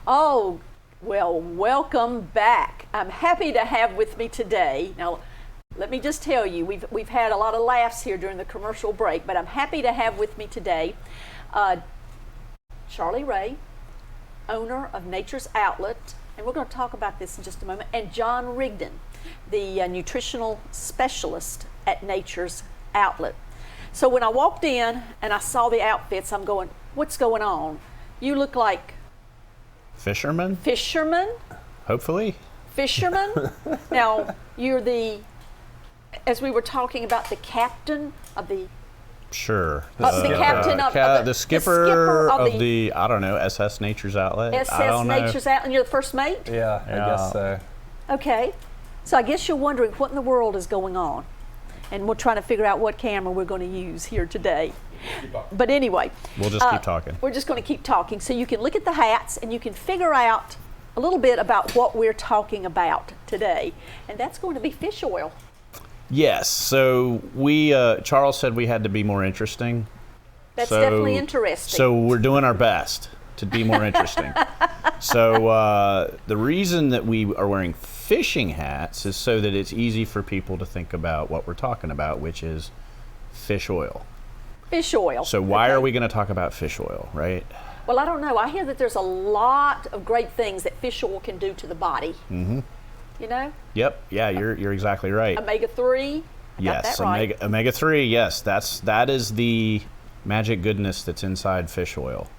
Oh, well, welcome back. I'm happy to have with me today. Now, let me just tell you, we've had a lot of laughs here during the commercial break, but I'm happy to have with me today Charlie Ray, owner of Nature's Outlet, and we're going to talk about this in just a moment, and John Rigdon, the nutritional specialist at Nature's Outlet. So when I walked in and I saw the outfits, I'm going, what's going on? You look like Fisherman, hopefully. Fisherman. Now, you're as we were talking about, the captain of the. Sure. The captain of the skipper of the, I don't know, SS Nature's Outlet. SS Nature's Outlet, and you're the first mate? Yeah, I guess so. Okay. So I guess you're wondering what in the world is going on. And we're trying to figure out what camera we're going to use here today. But anyway. We'll just keep talking. We're just going to keep talking. So you can look at the hats and you can figure out a little bit about what we're talking about today. And that's going to be fish oil. Yes. So Charles said we had to be more interesting. That's definitely interesting. So we're doing our best to be more interesting. So the reason that we are wearing fishing hats is so that it's easy for people to think about what we're talking about, which is fish oil. Fish oil. So why are we going to talk about fish oil, right? Well, I don't know. I hear that there's a lot of great things that fish oil can do to the body. Mm-hmm. You know? Yep. Yeah, you're exactly right. Omega-3. Yes, right. omega-3. Yes, that is the magic goodness that's inside fish oil.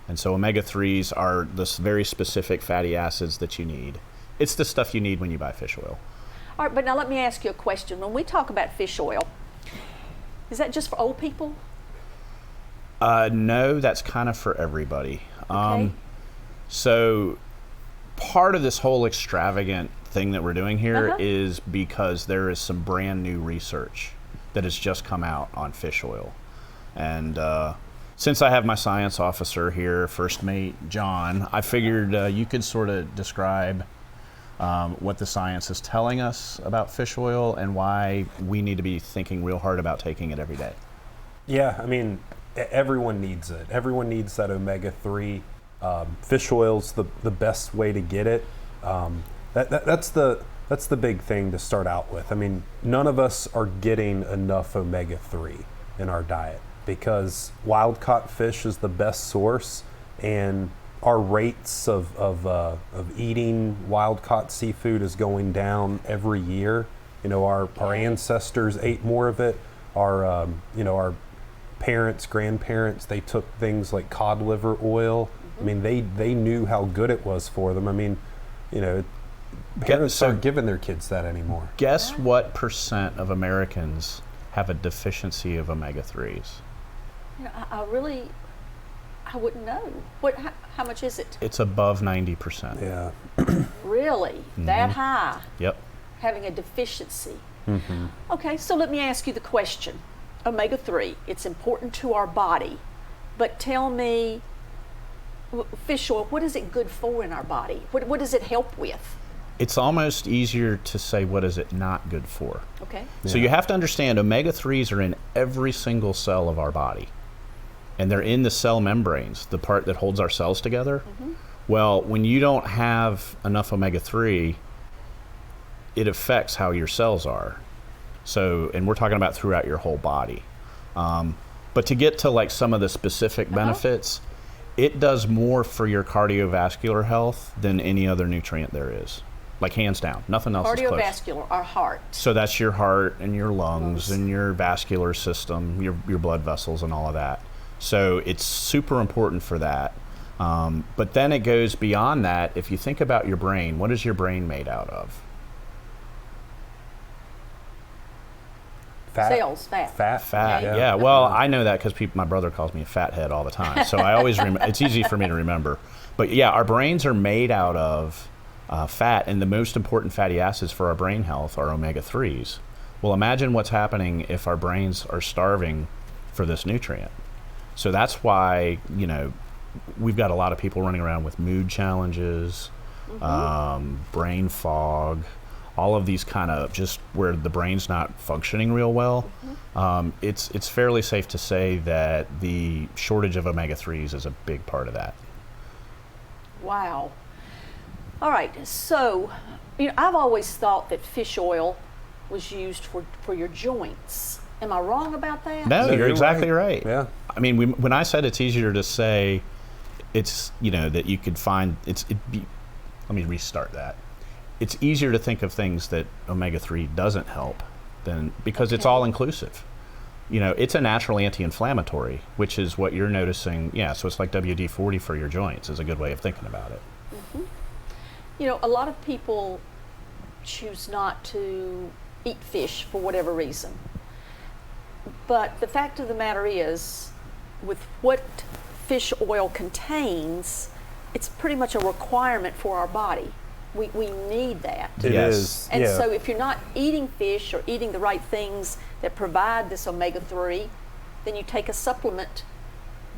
And so omega-3s are the very specific fatty acids that you need. It's the stuff you need when you buy fish oil. All right, but now let me ask you a question. When we talk about fish oil, is that just for old people? No, that's kind of for everybody. Okay. So part of this whole extravagant thing that we're doing here is because there is some brand new research that has just come out on fish oil. And since I have my science officer here, first mate John, I figured you could sort of describe what the science is telling us about fish oil and why we need to be thinking real hard about taking it every day. Yeah, I mean, everyone needs it. Everyone needs that omega-3. Fish oil's the best way to get it. That's the big thing to start out with. I mean, none of us are getting enough omega-3 in our diet because wild-caught fish is the best source, and our rates of eating wild-caught seafood is going down every year. You know, our ancestors ate more of it. Our parents, grandparents, they took things like cod liver oil. I mean, they knew how good it was for them. I mean, you know, parents aren't giving their kids that anymore. Guess what % of Americans have a deficiency of omega-3s? You know, I wouldn't know. How much is it? It's above 90%. Yeah. Really? That high? Yep. Having a deficiency. Okay, so let me ask you the question. Omega-3, it's important to our body, but tell me, fish oil, what is it good for in our body? What does it help with? It's almost easier to say what is it not good for. Okay. So you have to understand omega-3s are in every single cell of our body. And they're in the cell membranes, the part that holds our cells together. Well, when you don't have enough omega-3, it affects how your cells are. So, and we're talking about throughout your whole body. But to get to like some of the specific benefits, it does more for your cardiovascular health than any other nutrient there is. Like hands down, nothing else is close. Cardiovascular, our heart. So that's your heart and your lungs and your vascular system, your blood vessels and all of that. So it's super important for that. But then it goes beyond that. If you think about your brain, what is your brain made out of? Cells, fat. Fat, Okay. yeah. Well, I know that because my brother calls me a fathead all the time. So I always it's easy for me to remember. But yeah, our brains are made out of fat, and the most important fatty acids for our brain health are omega-3s. Well, imagine what's happening if our brains are starving for this nutrient. So that's why, you know, we've got a lot of people running around with mood challenges, brain fog, all of these kind of just where the brain's not functioning real well. It's fairly safe to say that the shortage of omega-3s is a big part of that. Wow. All right. So, I've always thought that fish oil was used for your joints. Am I wrong about that? No, No, you're you're exactly right. right. Yeah. I mean, when I said it's easier to say, it's that you could find let me restart that. It's easier to think of things that omega-3 doesn't help than because it's Okay. all inclusive. It's a natural anti-inflammatory, which is what you're noticing. Yeah, so it's like WD-40 for your joints is a good way of thinking about it. A lot of people choose not to eat fish for whatever reason. But the fact of the matter is, with what fish oil contains, it's pretty much a requirement for our body. We need that. It Yes. is. And yeah. so if you're not eating fish or eating the right things that provide this omega-3, then you take a supplement,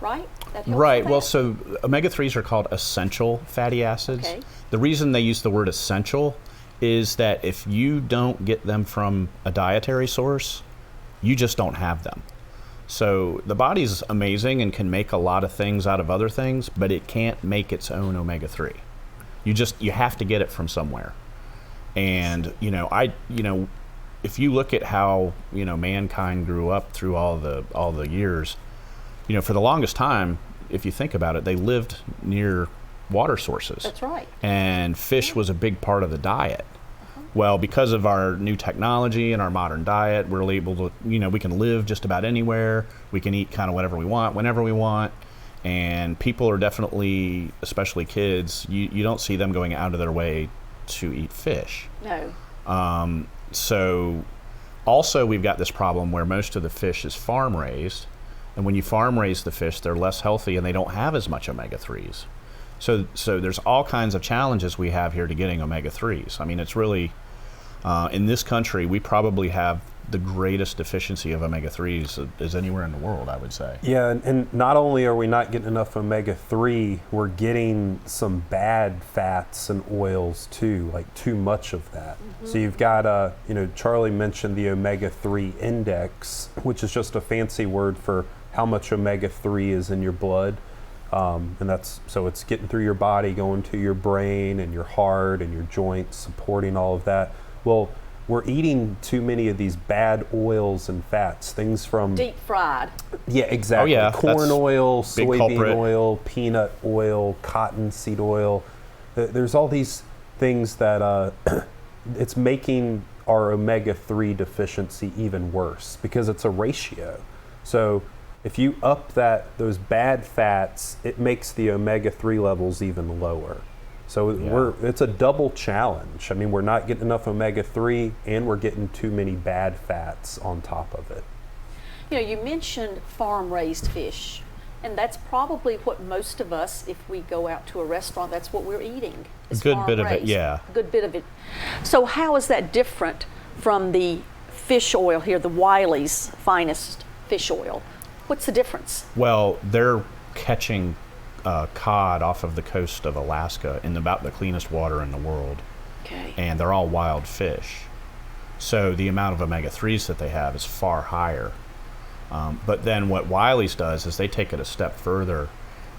right? That helps Right. with Well, that? so omega-3s are called essential fatty acids. Okay. The reason they use the word essential is that if you don't get them from a dietary source, you just don't have them. So the body's amazing and can make a lot of things out of other things, but it can't make its own omega-3. You have to get it from somewhere. And if you look at how mankind grew up through all the years, for the longest time, if you think about it, they lived near water sources. That's right. And fish was a big part of the diet. Well, because of our new technology and our modern diet, we're able to, we can live just about anywhere. We can eat kind of whatever we want, whenever we want. And people are definitely, especially kids, you don't see them going out of their way to eat fish. No. So also we've got this problem where most of the fish is farm raised. And when you farm raise the fish, they're less healthy and they don't have as much omega-3s. So there's all kinds of challenges we have here to getting omega-3s. I mean, it's really, in this country, we probably have the greatest deficiency of omega-3s as anywhere in the world, I would say. Yeah, and not only are we not getting enough omega-3, we're getting some bad fats and oils too, like too much of that. So you've got, Charlie mentioned the omega-3 index, which is just a fancy word for how much omega-3 is in your blood. And so it's getting through your body, going to your brain and your heart and your joints, supporting all of that. Well, we're eating too many of these bad oils and fats, things from Deep fried. yeah, exactly. Oh, yeah, Corn that's oil, big soybean culprit. oil, peanut oil, cottonseed oil. There's all these things that it's making our omega-3 deficiency even worse because it's a ratio. So if you up those bad fats, it makes the omega-3 levels even lower. So it's a double challenge. I mean, we're not getting enough omega-3 and we're getting too many bad fats on top of it. You mentioned farm-raised fish, and that's probably what most of us, if we go out to a restaurant, that's what we're eating. Is Good bit of it, farm-raised. yeah. A good bit of it. So how is that different from the fish oil here, the Wiley's Finest fish oil? What's the difference? Well, they're catching cod off of the coast of Alaska in about the cleanest water in the world. Okay. And they're all wild fish. So the amount of omega-3s that they have is far higher. But then what Wiley's does is they take it a step further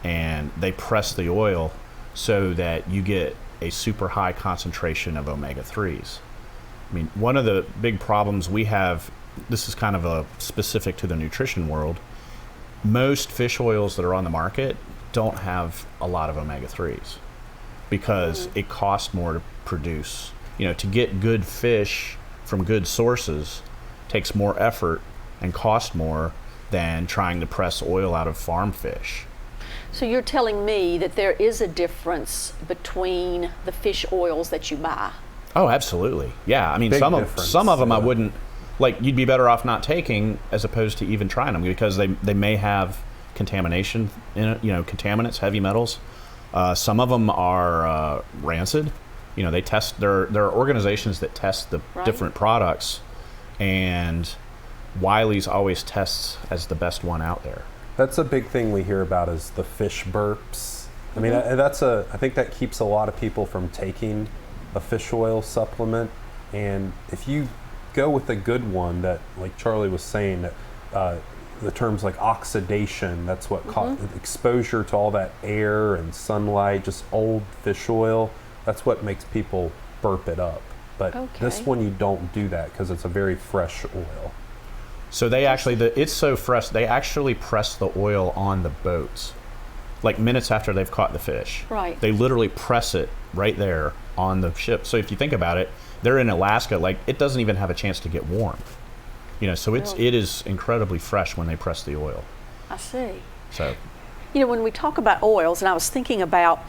and they press the oil so that you get a super high concentration of omega-3s. I mean, one of the big problems we have, this is kind of a specific to the nutrition world, most fish oils that are on the market don't have a lot of omega-3s because it costs more to produce. To get good fish from good sources takes more effort and costs more than trying to press oil out of farm fish. So you're telling me that there is a difference between the fish oils that you buy. Oh, absolutely. Yeah, I mean, Big some difference, of them I yeah. wouldn't, you'd be better off not taking as opposed to even trying them because they may have contamination in it, contaminants, heavy metals. Some of them are rancid. They test, there are organizations that test the Right. different products, and Wiley's always tests as the best one out there. That's a big thing we hear about is the fish burps. I mean, I think that keeps a lot of people from taking a fish oil supplement. And if you go with a good one that, like Charlie was saying, that the terms like oxidation. That's what exposure to all that air and sunlight, just old fish oil. That's what makes people burp it up. But this one, you don't do that because it's a very fresh oil. So they actually, it's so fresh, they actually press the oil on the boats, like minutes after they've caught the fish. Right. They literally press it right there on the ship. So if you think about it, they're in Alaska, like it doesn't even have a chance to get warm. You know, so it is incredibly fresh when they press the oil. I see. So, you know, when we talk about oils, and I was thinking about,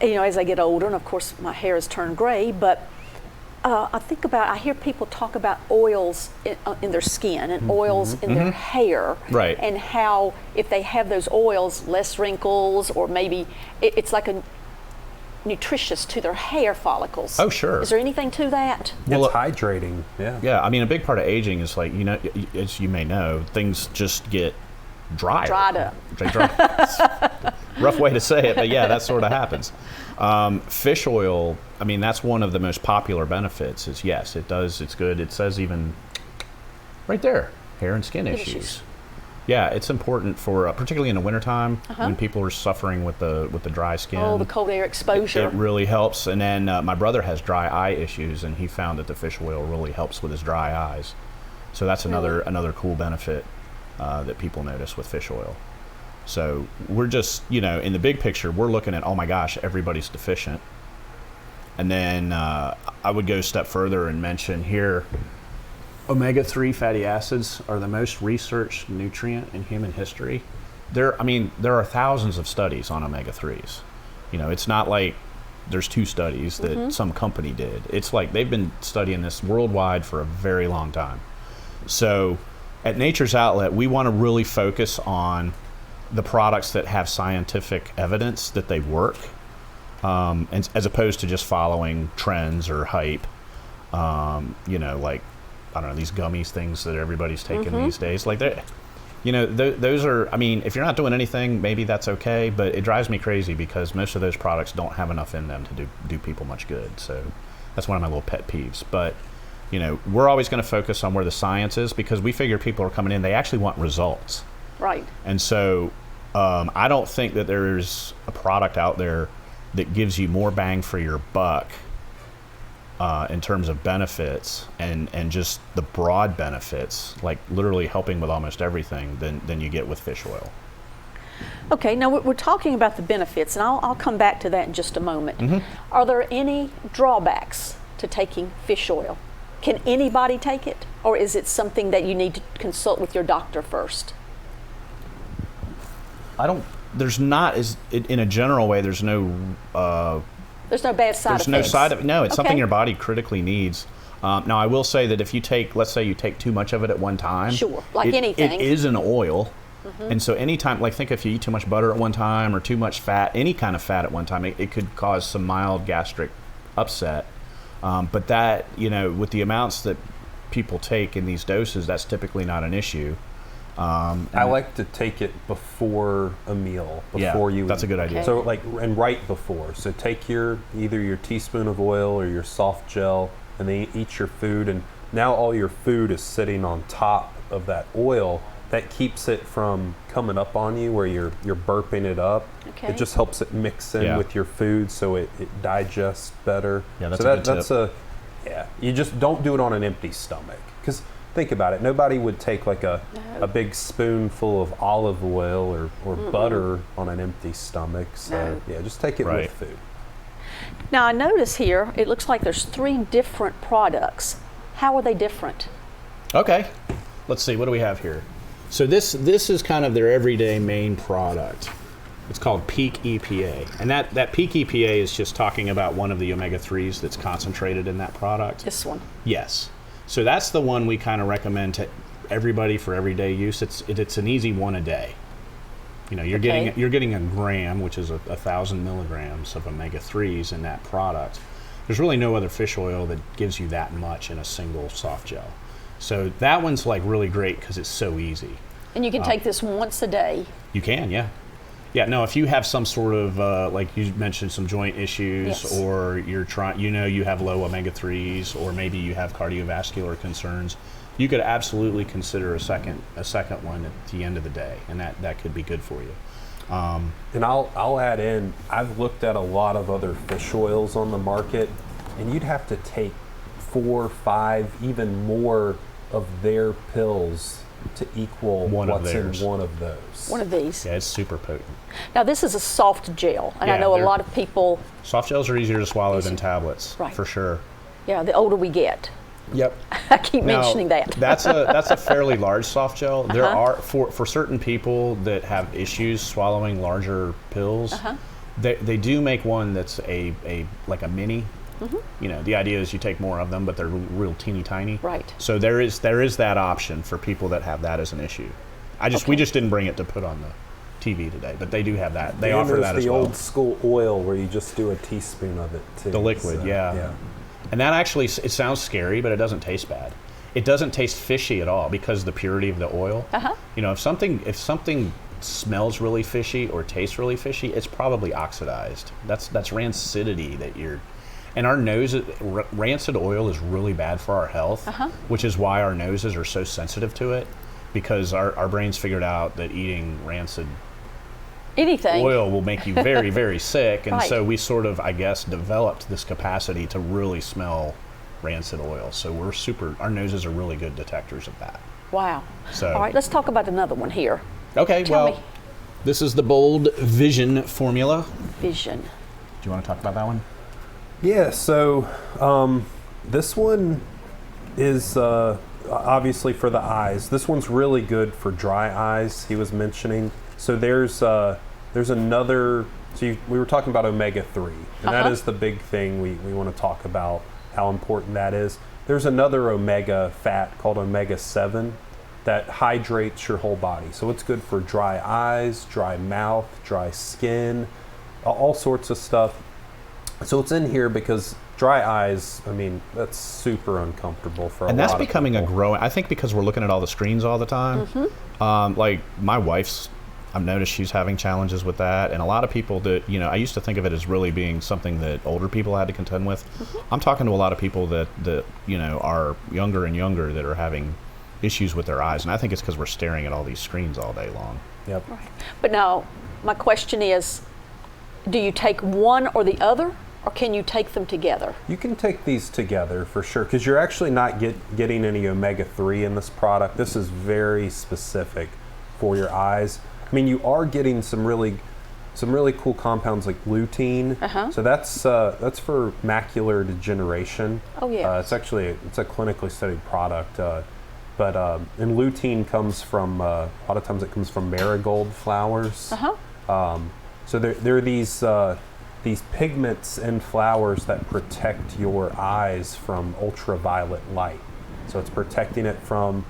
you know, as I get older, and of course my hair has turned gray, but I hear people talk about oils in their skin and oils in their hair. Right. And how if they have those oils, less wrinkles, or maybe it's like a nutritious to their hair follicles. Oh, sure. Is there anything to that? Well, It's hydrating. Yeah. yeah, I mean, a big part of aging is like, you know, as you may know, things just get drier. Dried up. They rough way to say it, but yeah, that sort of happens. Fish oil, I mean, that's one of the most popular benefits is yes, it does, it's good. It says even right there, hair and skin issues. Yeah, it's important for, particularly in the wintertime when people are suffering with the dry skin. Oh, the cold air exposure. It really helps. And then my brother has dry eye issues, and he found that the fish oil really helps with his dry eyes. So that's another cool benefit that people notice with fish oil. So we're just, you know, in the big picture, we're looking at, oh my gosh, everybody's deficient. And then I would go a step further and mention here, omega-3 fatty acids are the most researched nutrient in human history. There are thousands of studies on omega-3s. You know, it's not like there's 2 studies that some company did. It's like they've been studying this worldwide for a very long time. So at Nature's Outlet, we want to really focus on the products that have scientific evidence that they work, and as opposed to just following trends or hype. You know, like, I don't know, these gummies things that everybody's taking these days. Like, you know, those are, I mean, if you're not doing anything, maybe that's okay, but it drives me crazy because most of those products don't have enough in them to do people much good. So that's one of my little pet peeves. But, you know, we're always going to focus on where the science is because we figure people are coming in, they actually want results. Right. And so I don't think that there's a product out there that gives you more bang for your buck in terms of benefits and just the broad benefits, like literally helping with almost everything than you get with fish oil. Okay, now we're talking about the benefits, and I'll come back to that in just a moment. Are there any drawbacks to taking fish oil? Can anybody take it, or is it something that you need to consult with your doctor first? There's not, in a general way, there's no There's no bad side effects. There's no side effect. No, it's something Okay. your body critically needs. Now, I will say that if you take, let's say you take too much of it at one time. Sure, like anything. It is an oil. And so anytime, like think if you eat too much butter at one time or too much fat, any kind of fat at one time, it could cause some mild gastric upset. But that, you know, with the amounts that people take in these doses, that's typically not an issue. I like to take it before a meal, before you that's eat. a good idea. Okay. So and right before. So take either your teaspoon of oil or your soft gel, and then eat your food. And now all your food is sitting on top of that oil. That keeps it from coming up on you where you're burping it up. Okay. It just helps it mix in with your food so it digests better. Yeah, that's so a good tip. You just don't do it on an empty stomach. Because think about it, nobody would take like a big spoonful of olive oil or butter on an empty stomach. So yeah, just take it with food. Now I notice here, it looks like there's 3 different products. How are they different? Okay, let's see, what do we have here? So this is kind of their everyday main product. It's called Peak EPA. And that Peak EPA is just talking about one of the omega-3s that's concentrated in that product. This one. Yes. So that's the one we kind of recommend to everybody for everyday use. It's an easy one a day. You know, you're getting a gram, which is 1,000 milligrams of omega-3s in that product. There's really no other fish oil that gives you that much in a single soft gel. So that one's like really great because it's so easy. And you can take this once a day. You can, yeah. Yeah, no, if you have some sort of, like you mentioned, some joint issues, or you're trying, you know, you have low omega-3s, or maybe you have cardiovascular concerns, you could absolutely consider a second one at the end of the day, and that could be good for you. And I'll add in, I've looked at a lot of other fish oils on the market, and you'd have to take 4, 5, even more of their pills to equal One of what's theirs. in one of those. One of these. Yeah, it's super potent. Now, this is a soft gel, and I Yeah, know a they're- lot of people, Soft gels are easier to swallow than tablets, Right. for sure. the older we get. Yep. I keep mentioning that. that's a fairly large soft gel. There are for certain people that have issues swallowing larger pills. They do make one that's a like a mini. You know, the idea is you take more of them, but they're real teeny tiny. Right. So there is that option for people that have that as an issue. We just didn't bring it to put on the TV today, but they do have that. They And offer there's that as the well. old school oil where you just do a teaspoon of it too. The liquid, So, yeah. And that actually, it sounds scary, but it doesn't taste bad. It doesn't taste fishy at all because of the purity of the oil. You know, if something smells really fishy or tastes really fishy, it's probably oxidized. That's rancidity that you're. And our nose, rancid oil is really bad for our health, which is why our noses are so sensitive to it, because our brains figured out that eating rancid Anything. oil will make you very, very sick. And Right. so we sort of, I guess, developed this capacity to really smell rancid oil. So our noses are really good detectors of that. Wow. So- All right, let's talk about another one here. Okay, Tell well, me. this is the Bold Vision formula. Vision. Do you want to talk about that one? Yeah, so this one is obviously for the eyes. This one's really good for dry eyes, he was mentioning. So there's another, we were talking about omega-3, and that is the big thing we want to talk about, how important that is. There's another omega fat called omega-7 that hydrates your whole body. So it's good for dry eyes, dry mouth, dry skin, all sorts of stuff. So it's in here because dry eyes, I mean, that's super uncomfortable for a lot of people. And that's becoming a growing, I think because we're looking at all the screens all the time. Like my wife's, I've noticed she's having challenges with that. And a lot of people that, you know, I used to think of it as really being something that older people had to contend with. I'm talking to a lot of people that, you know, are younger and younger that are having issues with their eyes. And I think it's because we're staring at all these screens all day long. Yep. Right. But now, my question is, do you take one or the other, or can you take them together? You can take these together for sure, because you're actually not getting any omega-3 in this product. This is very specific for your eyes. I mean, you are getting some really cool compounds like lutein. So that's for macular degeneration. Oh, yeah. It's a clinically studied product. And lutein comes from a lot of times it comes from marigold flowers. So there are these pigments in flowers that protect your eyes from ultraviolet light. So it's protecting it from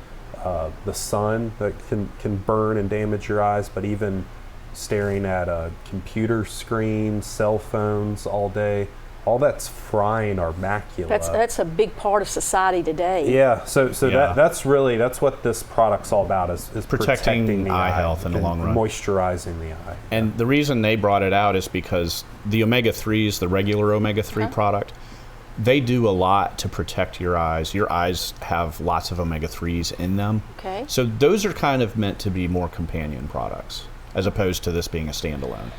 the sun that can burn and damage your eyes, but even staring at a computer screen, cell phones all day, all that's frying our macula. That's a big part of society today. Yeah, so Yeah. that's what this product's all about is protecting the eye health in the and long run. moisturizing the eye. And the reason they brought it out is because the omega-3s, the regular omega-3 product, they do a lot to protect your eyes. Your eyes have lots of omega-3s in them. Okay. So those are kind of meant to be more companion products as opposed to this being a standalone.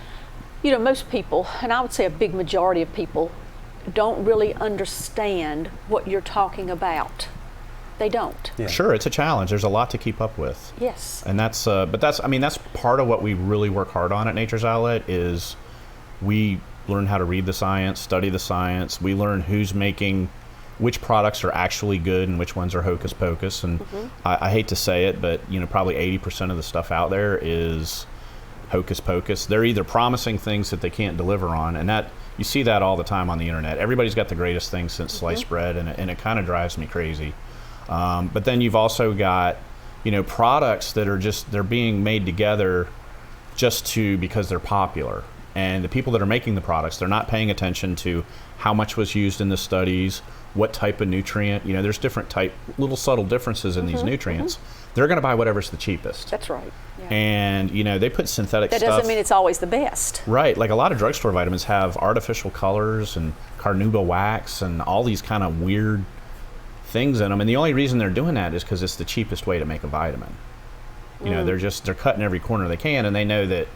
You know, most people, and I would say a big majority of people, don't really understand what you're talking about. They don't. Yeah. Sure, it's a challenge. There's a lot to keep up with. Yes. And that's part of what we really work hard on at Nature's Outlet is we learn how to read the science, study the science. We learn who's making which products are actually good and which ones are hocus pocus. And I hate to say it, but you know, probably 80% of the stuff out there is hocus pocus. They're either promising things that they can't deliver on, and that you see that all the time on the internet. Everybody's got the greatest thing since sliced bread, and it kind of drives me crazy. But then you've also got, you know, products that are they're being made together because they're popular. And the people that are making the products, they're not paying attention to how much was used in the studies, what type of nutrient. You know, there's different little subtle differences in these nutrients. They're going to buy whatever's the cheapest. That's right. Yeah. And, you know, they put synthetic That stuff. doesn't mean it's always the best. Right. Like a lot of drugstore vitamins have artificial colors and carnauba wax and all these kind of weird things in them, and the only reason they're doing that is because it's the cheapest way to make a vitamin. You know, they're cutting every corner they can, and they know that,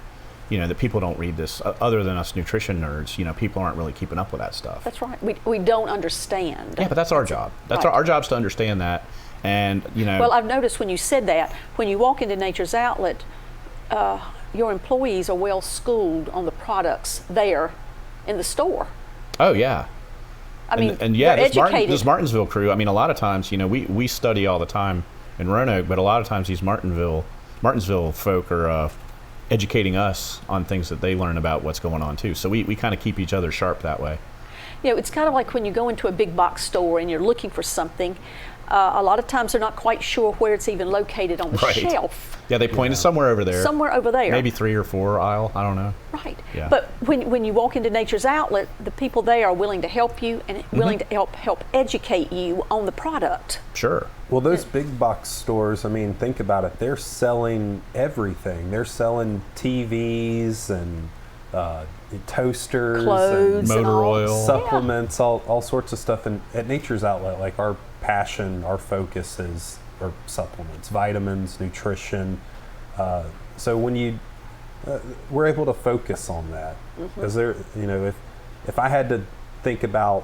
that people don't read this other than us nutrition nerds. People aren't really keeping up with that stuff. That's right. We don't understand. Yeah, but that's our job. That's right. our job's to understand that, and Well, I've noticed when you said that, when you walk into Nature's Outlet, your employees are well schooled on the products there in the store. Oh yeah. I mean, and yeah, they're this, educated. this Martinsville crew. I mean, a lot of times, we study all the time in Roanoke, but a lot of times these Martinsville folk are educating us on things that they learn about what's going on too. So we kind of keep each other sharp that way. It's kind of like when you go into a big box store and you're looking for something. A lot of times they're not quite sure where it's even located on the Right. shelf. Yeah, they pointed somewhere over there. Somewhere over there. Maybe 3 or 4 aisle. I don't know. Right. Yeah. But when you walk into Nature's Outlet, the people there are willing to help you and willing to help educate you on the product. Sure. Well, those big box stores, I mean, think about it. They're selling everything. They're selling TVs and toasters, Clothes Motor and all. oil. supplements, all sorts of stuff. And at Nature's Outlet, like our passion, our focus is supplements, vitamins, nutrition. So when we're able to focus on that, because if I had to think about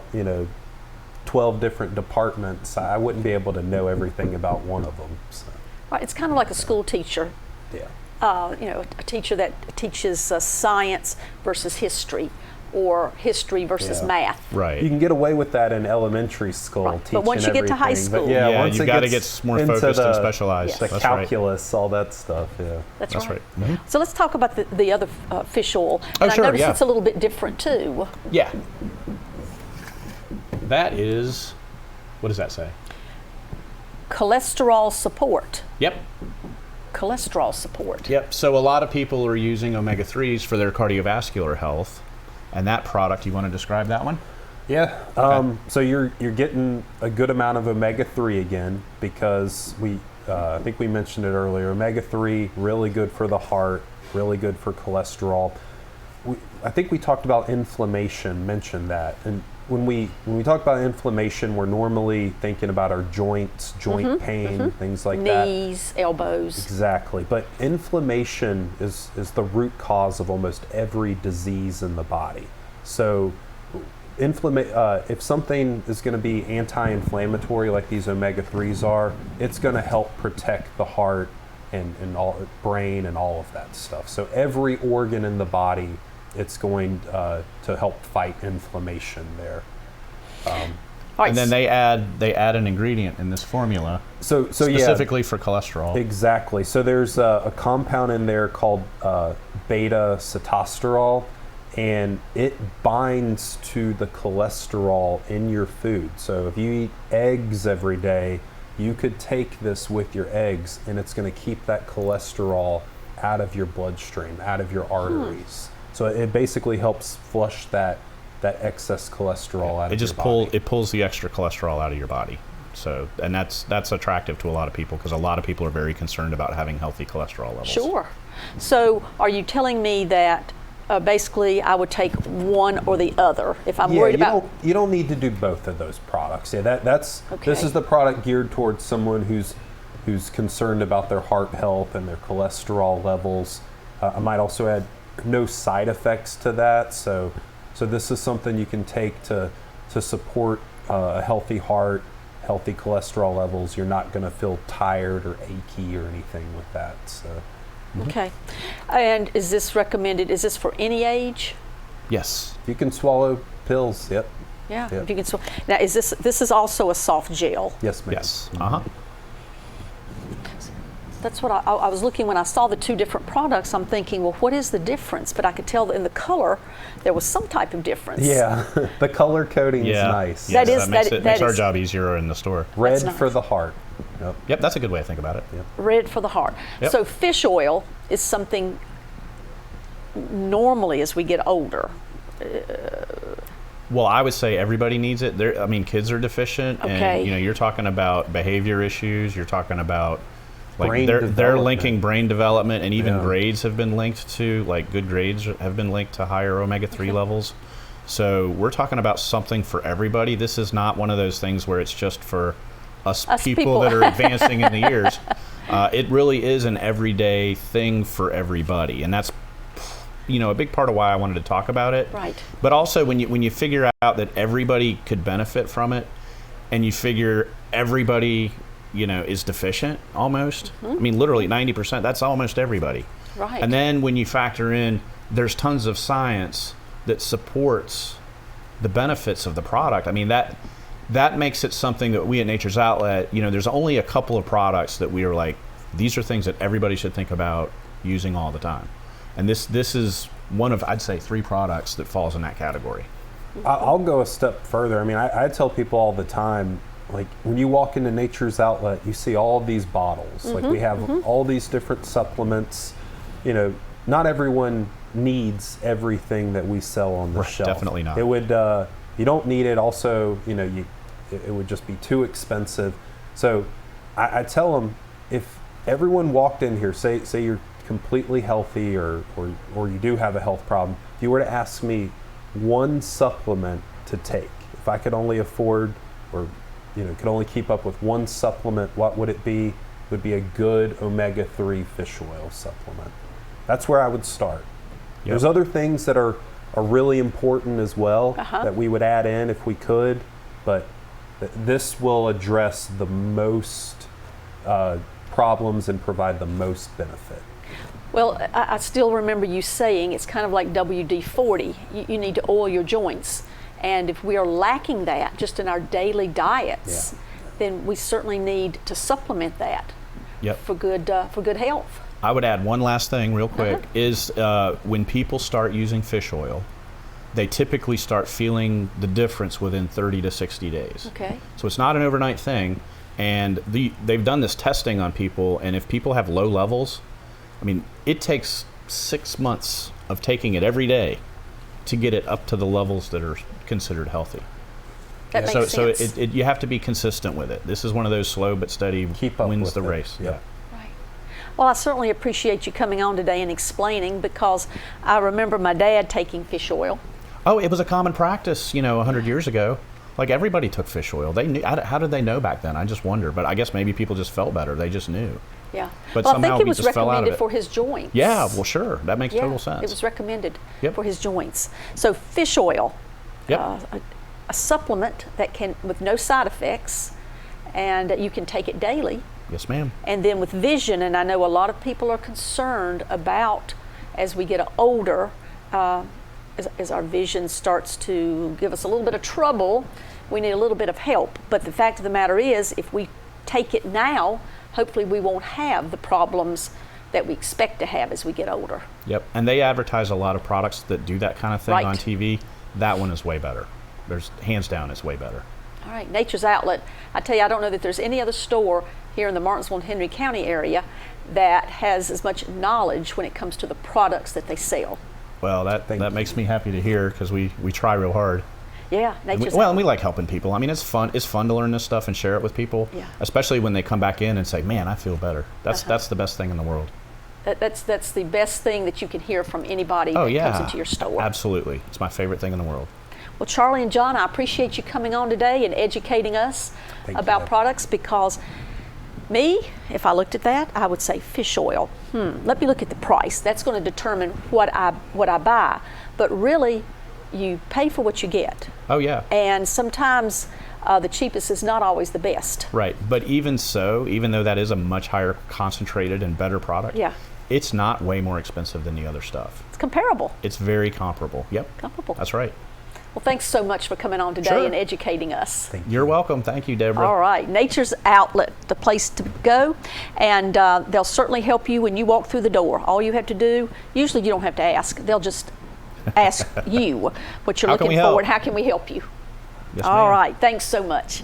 12 different departments, I wouldn't be able to know everything about one of them. So, Right. It's kind of like a school teacher. yeah. A teacher that teaches science versus history, or history versus Yeah. math. Right. You can get away with that in elementary school, Right. But teaching once you get to high everything. But school- yeah, Yeah, once you it got to gets get more into focused and the- specialized. the That's right. calculus, all that stuff. Yeah. That's That's right. right. Mhm. So let's talk about the other fish oil. Oh, And sure, I noticed yeah. it's a little bit different too. Yeah. That is, what does that say? Cholesterol support. Yep. Cholesterol support. Yep. So a lot of people are using omega-3s for their cardiovascular health. And that product, you want to describe that one? Yeah. Okay. So you're getting a good amount of omega-3 again, because I think we mentioned it earlier. Omega-3 really good for the heart, really good for cholesterol. I think we talked about inflammation. Mentioned that, and when we talk about inflammation, we're normally thinking about our joints, joint pain, things like that. Knees, elbows. Exactly. But inflammation is the root cause of almost every disease in the body. So if something is going to be anti-inflammatory like these omega-3s are, it's going to help protect the heart and all brain and all of that stuff. So every organ in the body, it's going to help fight inflammation there. All right. And then they add an ingredient in this formula So yeah. specifically for cholesterol. Exactly. So there's a compound in there called beta sitosterol, and it binds to the cholesterol in your food. So if you eat eggs every day, you could take this with your eggs, and it's going to keep that cholesterol out of your bloodstream, out of your arteries. So it basically helps flush that excess cholesterol out It of just your body. pulls the extra cholesterol out of your body. So, and that's attractive to a lot of people, because a lot of people are very concerned about having healthy cholesterol levels. Sure. So are you telling me that basically I would take one or the other if I'm worried about? You don't need to do both of those products. Yeah, this Okay. is the product geared towards someone who's concerned about their heart health and their cholesterol levels. I might also add no side effects to that. So this is something you can take to support a healthy heart, healthy cholesterol levels. You're not going to feel tired or achy or anything with that. So. Okay. And is this recommended? Is this for any age? Yes. You can swallow pills. Yep. Yeah. Yep. If you can. Now, is this is also a soft gel? Yes, ma'am. Yes. Uh-huh. That's what I was looking when I saw the two different products. I'm thinking, well, what is the difference? But I could tell that in the color there was some type of difference. Yeah, the color coding Yeah. is nice. That Yes, is- makes that- it that makes our is- job easier in the store. Red That's for nice. the heart. Yep. Yep, that's a good way to think about it. Red for the heart. Yep. So fish oil is something normally as we get older. Well, I would say everybody needs it. I mean, kids are deficient, Okay. and you're talking about behavior issues. You're talking about Brain they're development. linking brain development, and even Yeah. grades have been linked to good grades have been linked to higher omega-3 levels. So we're talking about something for everybody. This is not one of those things where it's just for us Us people people. that are advancing in the years. It really is an everyday thing for everybody, and that's a big part of why I wanted to talk about it. Right. But also when you figure out that everybody could benefit from it, and you figure everybody is deficient almost. I mean, literally 90%. That's almost everybody. Right. And then when you factor in, there's tons of science that supports the benefits of the product. I mean, that makes it something that we at Nature's Outlet, there's only a couple of products that we are like, these are things that everybody should think about using all the time. And this is one of, I'd say, 3 products that falls in that category. I'll go a step further. I mean, I tell people all the time, like when you walk into Nature's Outlet, you see all of these bottles. Like we have all these different supplements. Not everyone needs everything that we sell on the shelf. Definitely not. It would. You don't need it. Also, it would just be too expensive. So I tell them, if everyone walked in here, say you're completely healthy or you do have a health problem, if you were to ask me one supplement to take, if I could only afford or could only keep up with one supplement, what would it be? It would be a good omega-3 fish oil supplement. That's where I would start. Yep. There's other things that are really important as well that we would add in if we could, but this will address the most problems and provide the most benefit. Well, I still remember you saying it's kind of like WD-40. You need to oil your joints. And if we are lacking that just in our daily diets, then we certainly need to supplement that for good health. I would add one last thing real quick, is when people start using fish oil, they typically start feeling the difference within 30 to 60 days. Okay. So it's not an overnight thing. And they've done this testing on people, and if people have low levels, I mean, it takes 6 months of taking it every day to get it up to the levels that are considered healthy. That makes sense. So you have to be consistent with it. This is one of those slow but steady wins the race. Yeah. Right. Well, I certainly appreciate you coming on today and explaining, because I remember my dad taking fish oil. Oh, it was a common practice, 100 years ago. Like everybody took fish oil. They knew. How did they know back then? I just wonder. But I guess maybe people just felt better. They just knew. Yeah. But well, I somehow think it we was just fell out of recommended it. for his joints. Yeah, well, sure. That makes total sense. It was recommended Yep. for his joints. So fish oil, Yep. a supplement that can, with no side effects, and you can take it daily. Yes, ma'am. And then with vision, and I know a lot of people are concerned about, as we get older, as our vision starts to give us a little bit of trouble, we need a little bit of help. But the fact of the matter is, if we take it now, hopefully we won't have the problems that we expect to have as we get older. Yep. And they advertise a lot of products that do that kind of thing on TV. That one is way better. There's hands down, it's way better. All right, Nature's Outlet. I tell you, I don't know that there's any other store here in the Martinsville and Henry County area that has as much knowledge when it comes to the products that they sell. Well, that makes me happy to hear, because we try real hard. Yeah, Nature's And Outlet. we like helping people. I mean, it's fun. It's fun to learn this stuff and share it with people. Yeah. Especially when they come back in and say, "Man, I feel better." That's the best thing in the world. That's the best thing that you can hear from anybody Oh that yeah, comes into your store. Absolutely. It's my favorite thing in the world. Well, Charlie and John, I appreciate you coming on today and educating us about products, because me, if I looked at that, I would say fish oil. Let me look at the price. That's going to determine what I buy. But really, you pay for what you get. Oh yeah. And sometimes the cheapest is not always the best. Right. But even so, even though that is a much higher concentrated and better product, it's not way more expensive than the other stuff. It's comparable. It's very comparable. Yep. Comparable. That's right. Well, thanks so much for coming on today Sure. and educating us. You're welcome. Thank you, Deborah. All right, Nature's Outlet, the place to go, and they'll certainly help you when you walk through the door. All you have to do, usually you don't have to ask, they'll just ask you what you're How can looking we help? for and how can we help you. Yes, All ma'am. right, thanks so much.